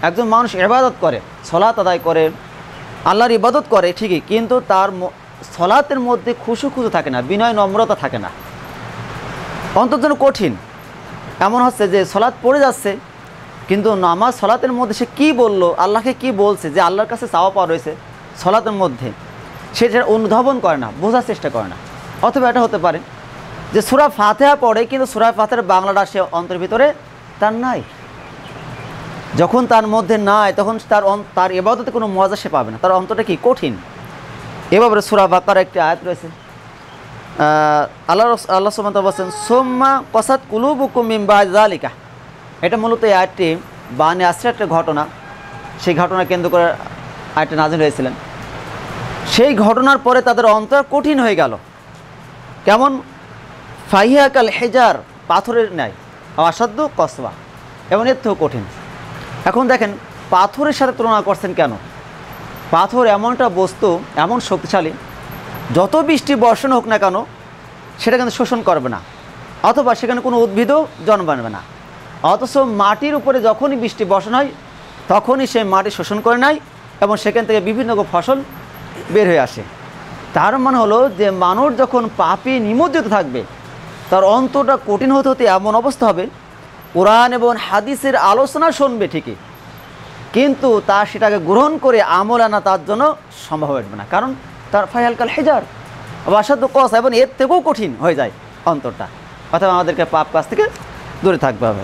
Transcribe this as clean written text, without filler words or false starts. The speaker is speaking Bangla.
একজন মানুষ ইবাদত করে, সলাত আদায় করে, আল্লাহর ইবাদত করে ঠিকই, কিন্তু তার সলাতের মধ্যে খুশু থাকে না, বিনয় নম্রতা থাকে না, অন্তর যেন কঠিন। এমন হচ্ছে যে সলাৎ পড়ে যাচ্ছে, কিন্তু নামাজ সলাতের মধ্যে সে কী বললো, আল্লাহকে কি বলছে, যে আল্লাহর কাছে চাওয়া পাওয়া রয়েছে সলাতের মধ্যে, সেটা অনুধাবন করে না, বোঝার চেষ্টা করে না। অথবা এটা হতে পারে যে সূরা ফাতিহা পড়ে, কিন্তু সূরা ফাতিহার বাংলাটা সে অন্তরের ভিতরে তার নাই। যখন তার মধ্যে নাই, তখন তার ইবাদতে কোনো মজা সে পাবে না, তার অন্তরটা কি কঠিন। এভাবে সূরা বাকারার একটি আয়াত রয়েছে, আল্লাহ সুবহানাহু ওয়া তাআলা বলেন সুম্মা কাসাত কুলুবুকুম মিন বা'দি যালিকা। এটা মূলত এই আয়াতটি বানি আসরের একটা ঘটনা, সেই ঘটনা কেন্দ্র করে আয়াতটি নাযিল হয়েছিলেন। সেই ঘটনার পরে তাদের অন্তর কঠিন হয়ে গেল, কেমন? ফাহিয়া কাল হিজার, পাথরের ন্যায়, আসাদ্দু কসওয়া, এবং এর থেকেও কঠিন। এখন দেখেন পাথরের সাথে তুলনা করছেন কেন? পাথর এমন একটা বস্তু, এমন শক্তিশালী, যত বৃষ্টি বর্ষণ হোক না কেন সেটা কিন্তু শোষণ করবে না, অথবা সেখানে কোনো উদ্ভিদও জন্মাবে না। অথচ মাটির উপরে যখনই বৃষ্টি বর্ষণ হয় তখনই সে মাটি শোষণ করে নেয় এবং সেখান থেকে বিভিন্ন ফসল বের হয়ে আসে। তার মানে হলো যে মানুষ যখন পাপে নিমজ্জিত থাকবে তার অন্তরটা কঠিন হতে হতে এমন অবস্থা হবে, কোরআন এবং হাদিসের আলোচনা শুনবে ঠিকই, কিন্তু তা সেটাকে গ্রহণ করে আমল আনা তার জন্য সম্ভব হবে না, কারণ তার ফাহিয়াল হিজার আসাদ্দু কসওয়া, এবং এর থেকেও কঠিন হয়ে যায় অন্তরটা। অথবা আমাদেরকে পাপ কাজ থেকে দূরে থাকতে হবে।